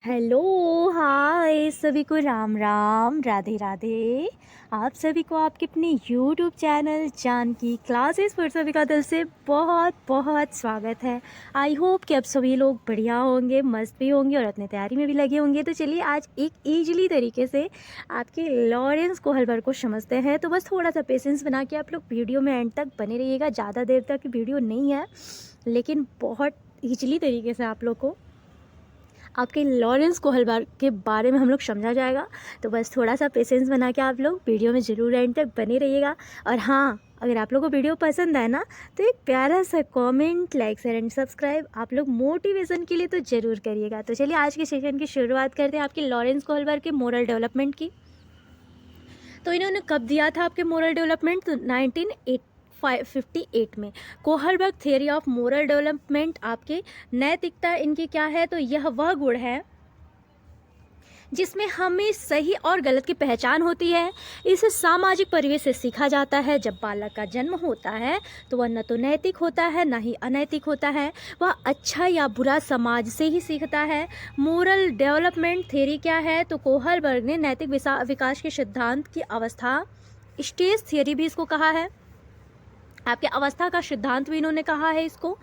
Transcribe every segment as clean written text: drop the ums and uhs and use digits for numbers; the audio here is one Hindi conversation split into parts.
हेलो, हाय सभी को राम राम, राधे राधे। आप सभी को आपके अपने यूट्यूब चैनल जानकी क्लासेस पर सभी का दिल से बहुत बहुत स्वागत है। आई होप कि आप सभी लोग बढ़िया होंगे, मस्त भी होंगे और अपनी तैयारी में भी लगे होंगे। तो चलिए आज एक ईजिली तरीके से आपके लॉरेंस कोहलबर्ग को समझते हैं। तो बस थोड़ा सा पेशेंस बना के आप लोग वीडियो में एंड तक बने रहिएगा। ज़्यादा देर तक वीडियो नहीं है, लेकिन बहुत ईजिली तरीके से आप लोग को आपके लॉरेंस कोहलबर्ग के बारे में हम लोग समझा जाएगा। तो बस थोड़ा सा पेशेंस बना के आप लोग वीडियो में ज़रूर एंड तक बने रहिएगा। और हाँ, अगर आप लोगों को वीडियो पसंद आए ना तो एक प्यारा सा comment, like, share and subscribe आप लोग मोटिवेशन के लिए तो ज़रूर करिएगा। तो चलिए आज के सेशन की शुरुआत करते हैं आपके लॉरेंस कोहलबर्ग के मोरल डेवलपमेंट की। तो इन्होंने कब दिया था आपके मोरल डेवलपमेंट? तो 1958 में। Kohlberg theory of moral development आपके नैतिकता इनकी क्या है? तो यह वह गुण है जिसमें हमें सही और गलत की पहचान होती है। इसे सामाजिक परिवेश से सीखा जाता है। जब बालक का जन्म होता है तो वह न तो नैतिक होता है न ही अनैतिक होता है, वह अच्छा या बुरा समाज से ही सीखता है। मोरल डेवलपमेंट थ्योरी क्या है? तो कोहलबर्ग ने नैतिक विकास के सिद्धांत की अवस्था, स्टेज थियरी भी इसको कहा है, आपके अवस्था का सिद्धांत भी इन्होंने कहा है इसको।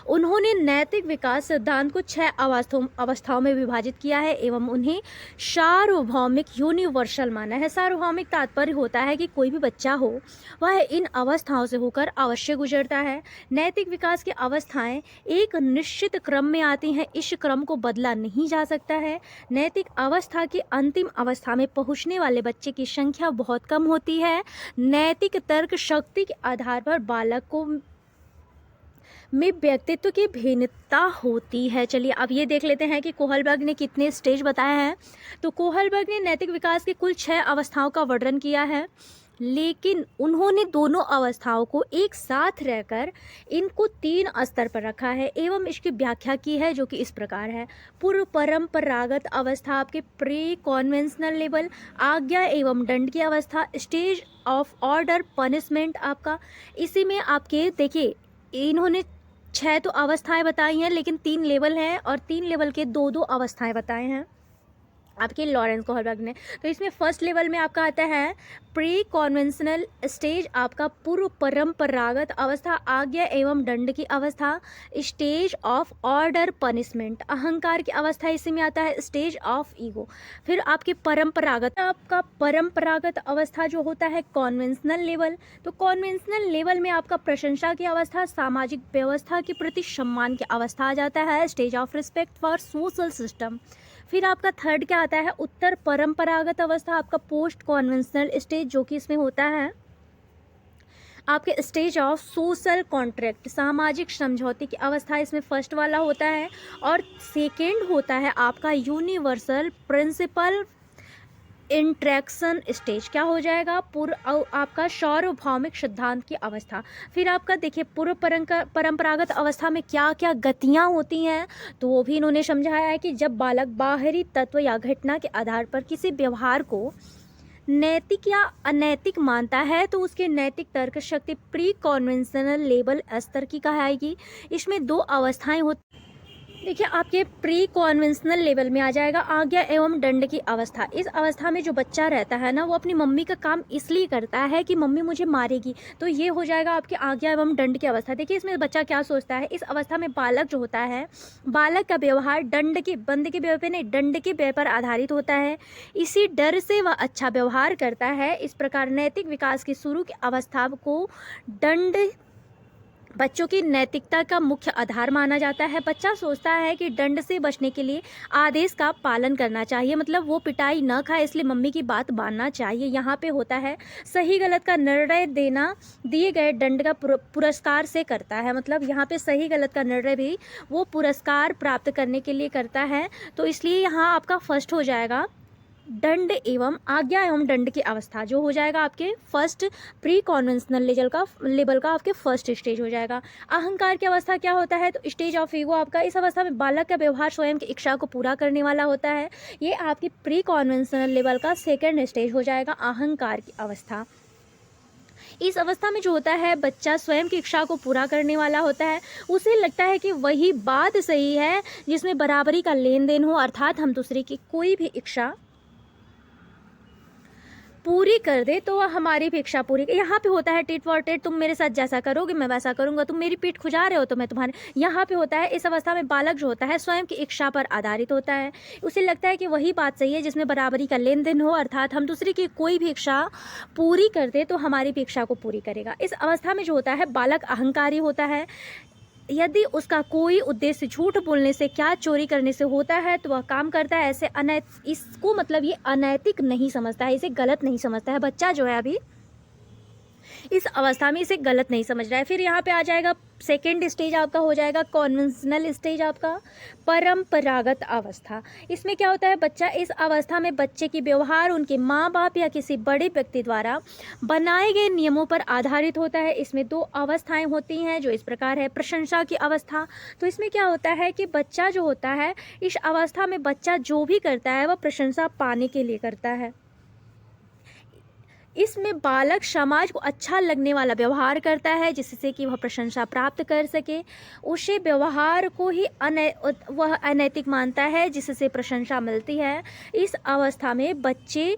उन्होंने नैतिक विकास सिद्धांत को 6 अवस्थाओं में विभाजित किया है एवं उन्हें सार्वभौमिक यूनिवर्सल माना है। सार्वभौमिक तात्पर्य होता है कि कोई भी बच्चा हो वह इन अवस्थाओं से होकर अवश्य गुजरता है। नैतिक विकास की अवस्थाएं एक निश्चित क्रम में आती हैं, इस क्रम को बदला नहीं जा सकता है। नैतिक अवस्था की अंतिम अवस्था में पहुंचने वाले बच्चे की संख्या बहुत कम होती है। नैतिक तर्क शक्ति के आधार पर बालक को में व्यक्तित्व की भिन्नता होती है। चलिए अब ये देख लेते हैं कि कोहलबर्ग ने कितने स्टेज बताए हैं। तो कोहलबर्ग ने नैतिक विकास की कुल 6 अवस्थाओं का वर्णन किया है, लेकिन उन्होंने दोनों अवस्थाओं को एक साथ रहकर इनको 3 स्तर पर रखा है एवं इसकी व्याख्या की है, जो कि इस प्रकार है। पूर्व परंपरागत अवस्था आपके प्री कॉन्वेंशनल लेवल, आज्ञा एवं दंड की अवस्था, स्टेज ऑफ ऑर्डर पनिशमेंट आपका। इसी में आपके देखिए इन्होंने 6 तो अवस्थाएं बताई हैं, लेकिन 3 लेवल हैं और 3 लेवल के 2-2 अवस्थाएं बताए हैं आपके लॉरेंस कोहलबर्ग ने। तो इसमें फर्स्ट लेवल में आपका आता है प्री कॉन्वेंशनल स्टेज, आपका पूर्व परंपरागत अवस्था, आज्ञा एवं दंड की अवस्था, स्टेज ऑफ ऑर्डर पनिशमेंट, अहंकार की अवस्था इसी में आता है, स्टेज ऑफ ईगो। फिर आपकी आपका परंपरागत अवस्था जो होता है कॉन्वेंशनल लेवल। तो कॉन्वेंशनल लेवल में आपका प्रशंसा की अवस्था, सामाजिक व्यवस्था के प्रति सम्मान की अवस्था आ जाता है, stage of respect for social system. फिर आपका थर्ड क्या आता है? उत्तर परंपरागत अवस्था, आपका पोस्ट कॉन्वेंशनल स्टेज, जो कि इसमें होता है आपके स्टेज ऑफ सोशल कॉन्ट्रैक्ट, सामाजिक समझौते की अवस्था इसमें फर्स्ट वाला होता है। और सेकेंड होता है आपका यूनिवर्सल प्रिंसिपल इंट्रैक्शन स्टेज, क्या हो जाएगा? आपका सार्वभौमिक सिद्धांत की अवस्था। फिर आपका देखिए पूर्व परंपरागत अवस्था में क्या क्या गतियाँ होती हैं, तो वो भी इन्होंने समझाया है कि जब बालक बाहरी तत्व या घटना के आधार पर किसी व्यवहार को नैतिक या अनैतिक मानता है तो उसके नैतिक तर्क शक्ति प्री कॉन्वेंशनल लेवल स्तर की कहलाएगी। इसमें 2 अवस्थाएं होती। देखिए आपके प्री कॉन्वेंशनल लेवल में आ जाएगा आज्ञा एवं दंड की अवस्था। इस अवस्था में जो बच्चा रहता है ना, वो अपनी मम्मी का काम इसलिए करता है कि मम्मी मुझे मारेगी, तो ये हो जाएगा आपकी आज्ञा एवं दंड की अवस्था। देखिए इसमें बच्चा क्या सोचता है, इस अवस्था में बालक जो होता है, बालक का व्यवहार बंद के व्यय पे नहीं, दंड के व्यय पर आधारित होता है। इसी डर से वह अच्छा व्यवहार करता है। इस प्रकार नैतिक विकास की शुरू की अवस्था को दंड बच्चों की नैतिकता का मुख्य आधार माना जाता है। बच्चा सोचता है कि दंड से बचने के लिए आदेश का पालन करना चाहिए, मतलब वो पिटाई न खाए इसलिए मम्मी की बात मानना चाहिए। यहाँ पे होता है सही गलत का निर्णय देना दिए गए दंड का पुरस्कार से करता है, मतलब यहाँ पे सही गलत का निर्णय भी वो पुरस्कार प्राप्त करने के लिए करता है। तो इसलिए यहाँ आपका फर्स्ट हो जाएगा दंड एवं आज्ञा एवं दंड की अवस्था, जो हो जाएगा आपके फर्स्ट प्री कॉन्वेंशनल लेवल का आपके फर्स्ट स्टेज हो जाएगा। अहंकार की अवस्था क्या होता है? तो स्टेज ऑफ ईगो आपका। इस अवस्था में बालक का व्यवहार स्वयं की इच्छा को पूरा करने वाला होता है। ये आपकी प्री कॉन्वेंशनल लेवल का सेकेंड स्टेज हो जाएगा, अहंकार की अवस्था। इस अवस्था में जो होता है बच्चा स्वयं की इच्छा को पूरा करने वाला होता है। उसे लगता है कि वही बात सही है जिसमें बराबरी का लेन देन हो, अर्थात हम दूसरे की कोई भी इच्छा पूरी कर दे तो वह हमारी भी इच्छा पूरी। यहाँ पे होता है टिट फॉर टेट, तुम मेरे साथ जैसा करोगे मैं वैसा करूँगा, तुम मेरी पीठ खुजा रहे हो तो मैं तुम्हारे। यहाँ पे होता है इस अवस्था में बालक जो होता है स्वयं की इच्छा पर आधारित होता है। उसे लगता है कि वही बात सही है जिसमें बराबरी का लेन देन हो, अर्थात हम दूसरे की कोई भी इच्छा पूरी कर दे तो हमारी भी इच्छा को पूरी करेगा। इस अवस्था में जो होता है बालक अहंकारी होता है। यदि उसका कोई उद्देश्य झूठ बोलने से, क्या चोरी करने से होता है तो वह काम करता है। ऐसे इसको मतलब ये अनैतिक नहीं समझता है, इसे गलत नहीं समझता है। बच्चा जो है अभी इस अवस्था में इसे गलत नहीं समझ रहा है। फिर यहाँ पे आ जाएगा सेकेंड स्टेज आपका हो जाएगा कॉन्वेंशनल स्टेज, आपका परंपरागत अवस्था। इसमें क्या होता है बच्चा इस अवस्था में बच्चे की व्यवहार उनके माँ बाप या किसी बड़े व्यक्ति द्वारा बनाए गए नियमों पर आधारित होता है। इसमें दो अवस्थाएं होती हैं जो इस प्रकार है। प्रशंसा की अवस्था, तो इसमें क्या होता है कि बच्चा जो होता है इस अवस्था में बच्चा जो भी करता है वह प्रशंसा पाने के लिए करता है। इसमें बालक समाज को अच्छा लगने वाला व्यवहार करता है जिससे कि वह प्रशंसा प्राप्त कर सके। उसे व्यवहार को ही वह अनैतिक मानता है जिससे प्रशंसा मिलती है। इस अवस्था में बच्चे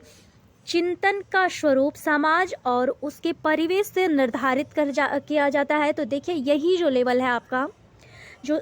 चिंतन का स्वरूप समाज और उसके परिवेश से निर्धारित किया जाता है। तो देखिए यही जो लेवल है आपका जो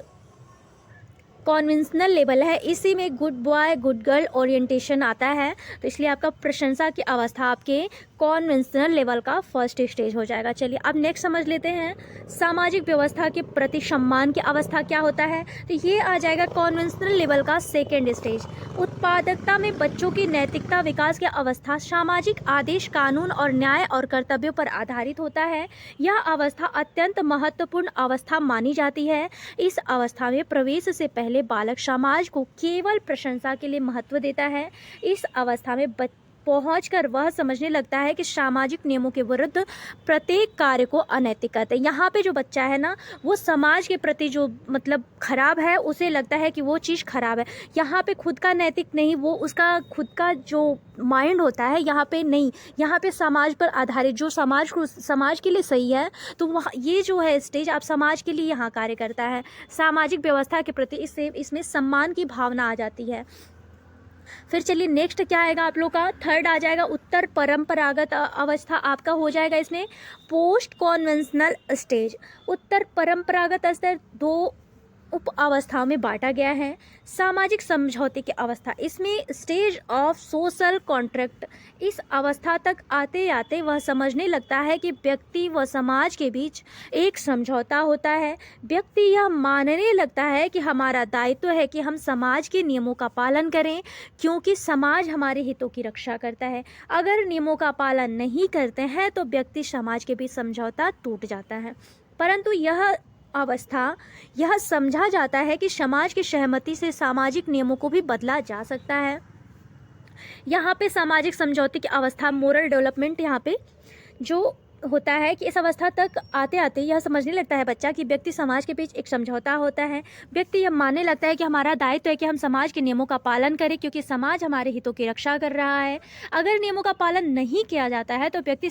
कॉन्वेंशनल लेवल है, इसी में good boy good girl orientation आता है। तो इसलिए आपका प्रशंसा की अवस्था आपके कॉन्वेंशनल लेवल का फर्स्ट स्टेज हो जाएगा। चलिए अब नेक्स्ट समझ लेते हैं सामाजिक व्यवस्था के प्रति सम्मान की अवस्था क्या होता है। तो ये आ जाएगा कॉन्वेंशनल लेवल का सेकेंड स्टेज। उत्पादकता में बच्चों की नैतिकता विकास की अवस्था सामाजिक आदेश, कानून और न्याय और कर्तव्यों पर आधारित होता है। यह अवस्था अत्यंत महत्वपूर्ण अवस्था मानी जाती है। इस अवस्था में प्रवेश से पहले बालक समाज को केवल प्रशंसा के लिए महत्व देता है। इस अवस्था में पहुंचकर वह समझने लगता है कि सामाजिक नियमों के विरुद्ध प्रत्येक कार्य को अनैतिक कहते हैं। यहाँ पे जो बच्चा है ना वो समाज के प्रति जो मतलब खराब है उसे लगता है कि वो चीज़ खराब है। यहाँ पे खुद का नैतिक नहीं, वो उसका खुद का जो माइंड होता है यहाँ पे नहीं, यहाँ पे समाज पर आधारित जो समाज के लिए सही है तो वह ये जो है स्टेज आप समाज के लिए यहाँ कार्य करता है। सामाजिक व्यवस्था के प्रति इसमें सम्मान की भावना आ जाती है। फिर चलिए नेक्स्ट क्या आएगा आप लोग का थर्ड आ जाएगा उत्तर परंपरागत अवस्था आपका हो जाएगा। इसमें पोस्ट कॉन्वेंशनल स्टेज। उत्तर परंपरागत स्तर दो उप अवस्थाओं में बांटा गया है। सामाजिक समझौते की अवस्था, इसमें स्टेज ऑफ सोशल कॉन्ट्रैक्ट। इस अवस्था तक आते आते वह समझने लगता है कि व्यक्ति व समाज के बीच एक समझौता होता है। व्यक्ति यह मानने लगता है कि हमारा दायित्व है कि हम समाज के नियमों का पालन करें क्योंकि समाज हमारे हितों की रक्षा करता है। अगर नियमों का पालन नहीं करते हैं तो व्यक्ति समाज के बीच समझौता टूट जाता है। परंतु यह समझा जाता है कि समाज की सहमति से सामाजिक नियमों को भी बदला जा सकता है। यहाँ पे सामाजिक समझौते की अवस्था मोरल डेवलपमेंट यहाँ पे जो होता है कि इस अवस्था तक आते आते यह समझने लगता है बच्चा कि व्यक्ति समाज के बीच एक समझौता होता है। व्यक्ति यह मानने लगता है कि हमारा दायित्व है कि हम समाज के नियमों का पालन करें क्योंकि समाज हमारे हितों की रक्षा कर रहा है। अगर नियमों का पालन नहीं किया जाता है तो व्यक्ति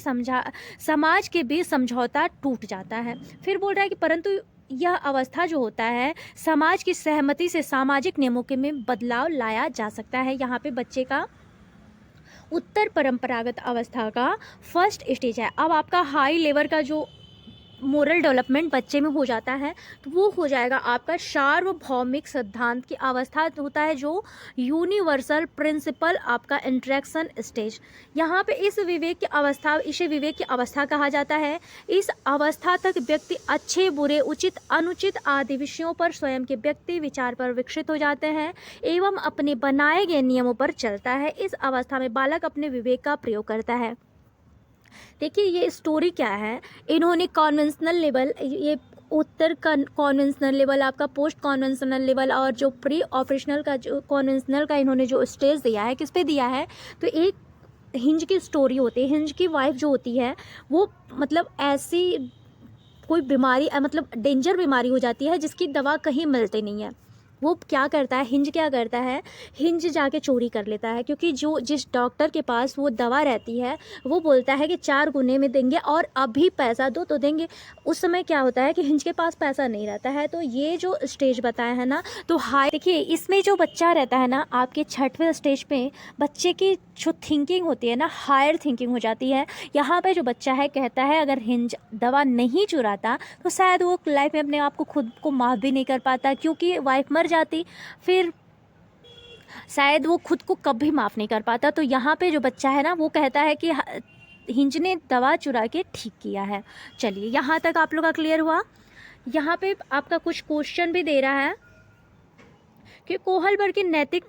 समाज के बीच समझौता टूट जाता है। फिर बोल रहा है कि परंतु यह अवस्था जो होता है समाज की सहमति से सामाजिक नियमों के में बदलाव लाया जा सकता है। यहाँ पे बच्चे का उत्तर परंपरागत अवस्था का फर्स्ट स्टेज है। अब आपका हाई लेवल का जो मोरल डेवलपमेंट बच्चे में हो जाता है तो वो हो जाएगा आपका सार्वभौमिक सिद्धांत की अवस्था होता है जो यूनिवर्सल प्रिंसिपल आपका इंटरेक्शन स्टेज। यहाँ पे इसे विवेक की अवस्था कहा जाता है। इस अवस्था तक व्यक्ति अच्छे बुरे उचित अनुचित आदि विषयों पर स्वयं के व्यक्ति विचार पर विकसित हो जाते हैं एवं अपने बनाए गए नियमों पर चलता है। इस अवस्था में बालक अपने विवेक का प्रयोग करता है। देखिए ये स्टोरी क्या है, इन्होंने कॉन्वेंशनल लेवल, ये उत्तर कॉन्वेंशनल लेवल, आपका पोस्ट कॉन्वेंशनल लेवल और जो प्री ऑपरेशनल का जो कॉन्वेंशनल का इन्होंने जो स्टेज दिया है किस पे दिया है तो एक हिंज की स्टोरी होती है। हिंज की वाइफ जो होती है वो मतलब ऐसी कोई बीमारी मतलब डेंजर बीमारी हो जाती है जिसकी दवा कहीं मिलती नहीं है। वो क्या करता है, हिंज क्या करता है, हिंज जाके चोरी कर लेता है, क्योंकि जो जिस डॉक्टर के पास वो दवा रहती है वो बोलता है कि 4 गुने में देंगे और अभी पैसा दो तो देंगे। उस समय क्या होता है कि हिंज के पास पैसा नहीं रहता है। तो ये जो स्टेज बताया है ना, तो हाई देखिए इसमें जो बच्चा रहता है ना, आपके 6वें स्टेज पे बच्चे की जो थिंकिंग होती है ना, हायर थिंकिंग हो जाती है। यहाँ पे जो बच्चा है कहता है अगर हिंज दवा नहीं चुराता तो शायद वो लाइफ में अपने आप को खुद को माफ़ भी नहीं कर पाता, क्योंकि वाइफ मर जाती, फिर शायद वो खुद को कभी माफ़ नहीं कर पाता। तो यहाँ पे जो बच्चा है ना वो कहता है कि हिंज ने दवा चुरा के ठीक किया है। चलिए यहाँ तक आप लोग का क्लियर हुआ। यहाँ पे आपका कुछ क्वेश्चन भी दे रहा है कि कोहलबर्ग के नैतिक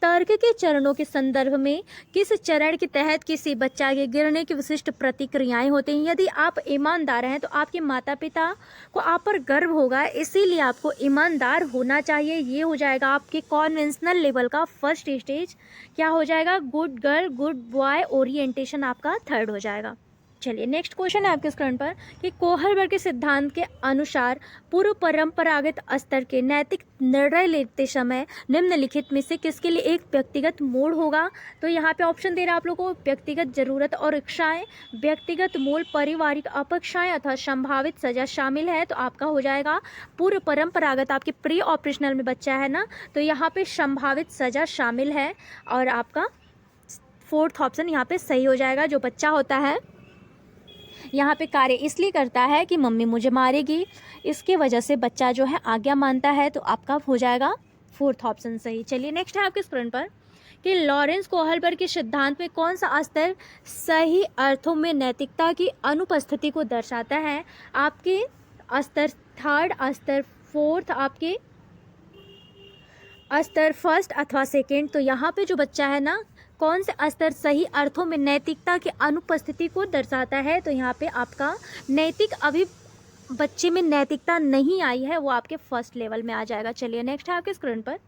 तर्क के चरणों के संदर्भ में किस चरण के तहत किसी बच्चा के गिरने की विशिष्ट प्रतिक्रियाएं होती हैं। यदि आप ईमानदार हैं तो आपके माता पिता को आप पर गर्व होगा, इसीलिए आपको ईमानदार होना चाहिए। ये हो जाएगा आपके कॉन्वेंशनल लेवल का फर्स्ट स्टेज। क्या हो जाएगा, good girl good boy orientation आपका 3rd हो जाएगा। चलिए नेक्स्ट क्वेश्चन है आपके स्क्रीन पर कि कोहलबर्ग के सिद्धांत के अनुसार पूर्व परंपरागत स्तर के नैतिक निर्णय लेते समय निम्नलिखित में से किसके लिए एक व्यक्तिगत मोड़ होगा। तो यहाँ पे ऑप्शन दे रहा है आप लोगों को, व्यक्तिगत जरूरत और इच्छाएं, व्यक्तिगत मूल, पारिवारिक अपेक्षाएं अथवा संभावित सजा शामिल है। तो आपका हो जाएगा पूर्व परंपरागत, आपके प्री ऑपरेशनल में बच्चा है ना, तो यहाँ पे संभावित सजा शामिल है और आपका 4th ऑप्शन यहाँ पे सही हो जाएगा। जो बच्चा होता है यहाँ पे कार्य इसलिए करता है कि मम्मी मुझे मारेगी, इसके वजह से बच्चा जो है आज्ञा मानता है, तो आपका हो जाएगा 4th ऑप्शन सही। चलिए नेक्स्ट है आपके स्क्रीन पर कि लॉरेंस कोहलबर्ग के सिद्धांत में कौन सा स्तर सही अर्थों में नैतिकता की अनुपस्थिति को दर्शाता है। आपके स्तर 3rd, स्तर 4th, आपके स्तर 1st अथवा 2nd। तो यहाँ पे जो बच्चा है ना, कौन से स्तर सही अर्थों में नैतिकता की अनुपस्थिति को दर्शाता है। तो यहाँ पे आपका नैतिक, अभी बच्चे में नैतिकता नहीं आई है, वो आपके 1st लेवल में आ जाएगा। चलिए नेक्स्ट है आपके स्क्रीन पर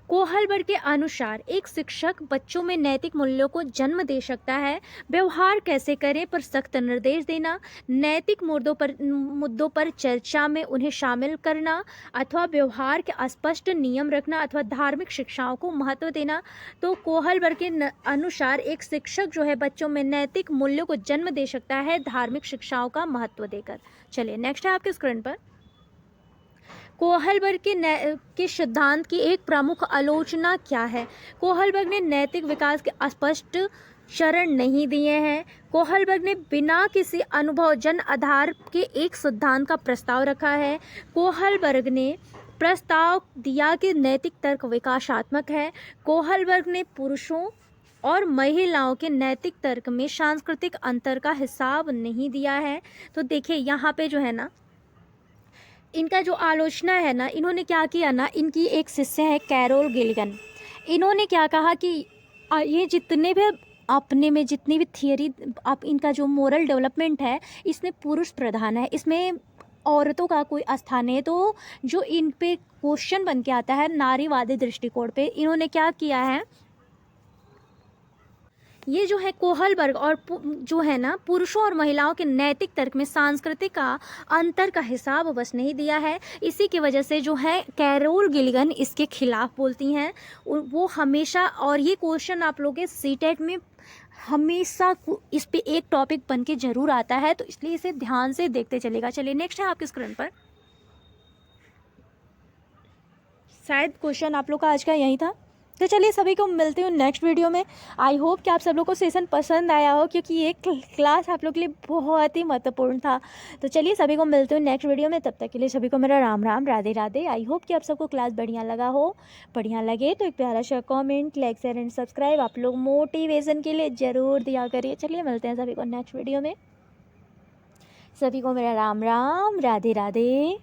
कोहलबर्ग के अनुसार एक शिक्षक बच्चों में नैतिक मूल्यों को जन्म दे सकता है। व्यवहार कैसे करें पर सख्त निर्देश देना, नैतिक मुद्दों पर चर्चा में उन्हें शामिल करना, अथवा व्यवहार के स्पष्ट नियम रखना, अथवा धार्मिक शिक्षाओं को महत्व देना। तो कोहलबर्ग के अनुसार एक शिक्षक जो है बच्चों में नैतिक मूल्यों को जन्म दे सकता है धार्मिक शिक्षाओं का महत्व देकर। चलिए नेक्स्ट है आपके स्क्रीन पर कोहलबर्ग के सिद्धांत की एक प्रमुख आलोचना क्या है। कोहलबर्ग ने नैतिक विकास के स्पष्ट चरण नहीं दिए हैं। कोहलबर्ग ने बिना किसी अनुभवजन्य आधार के एक सिद्धांत का प्रस्ताव रखा है। कोहलबर्ग ने प्रस्ताव दिया कि नैतिक तर्क विकासात्मक है। कोहलबर्ग ने पुरुषों और महिलाओं के नैतिक तर्क में सांस्कृतिक अंतर का हिसाब नहीं दिया है। तो देखिए यहाँ पे जो है ना, इनका जो आलोचना है ना, इन्होंने क्या किया ना, इनकी एक शिष्य है कैरोल गिलिगन, इन्होंने क्या कहा कि ये जितने भी अपने में जितनी भी थियरी, आप इनका जो मोरल डेवलपमेंट है इसमें पुरुष प्रधान है, इसमें औरतों का कोई स्थान नहीं है। तो जो इन पे क्वेश्चन बन के आता है नारीवादी दृष्टिकोण पे, इन्होंने क्या किया है, ये जो है कोहलबर्ग और जो है ना पुरुषों और महिलाओं के नैतिक तर्क में सांस्कृतिक का अंतर का हिसाब बस नहीं दिया है। इसी की वजह से जो है कैरोल गिलिगन इसके खिलाफ बोलती हैं वो हमेशा। और ये क्वेश्चन आप लोगों के सीटेट में हमेशा इस पे एक टॉपिक बन के जरूर आता है, तो इसलिए इसे ध्यान से देखते चलेगा। चलिए नेक्स्ट है आपके स्क्रीन पर, शायद क्वेश्चन आप लोग का आज का यही था। तो चलिए सभी को मिलती हूँ नेक्स्ट वीडियो में। आई होप कि आप सब लोग को सेशन पसंद आया हो, क्योंकि ये क्लास आप लोग के लिए बहुत ही महत्वपूर्ण था। तो चलिए सभी को मिलते हूँ नेक्स्ट वीडियो में, तब तक के लिए सभी को मेरा राम राम, राधे राधे। आई होप कि आप सबको क्लास बढ़िया लगा हो। बढ़िया लगे तो एक प्यारा सा comment, like, share and subscribe आप लोग मोटिवेशन के लिए ज़रूर दिया करिए। चलिए मिलते हैं सभी को नेक्स्ट वीडियो में, सभी को मेरा राम राम, राधे राधे।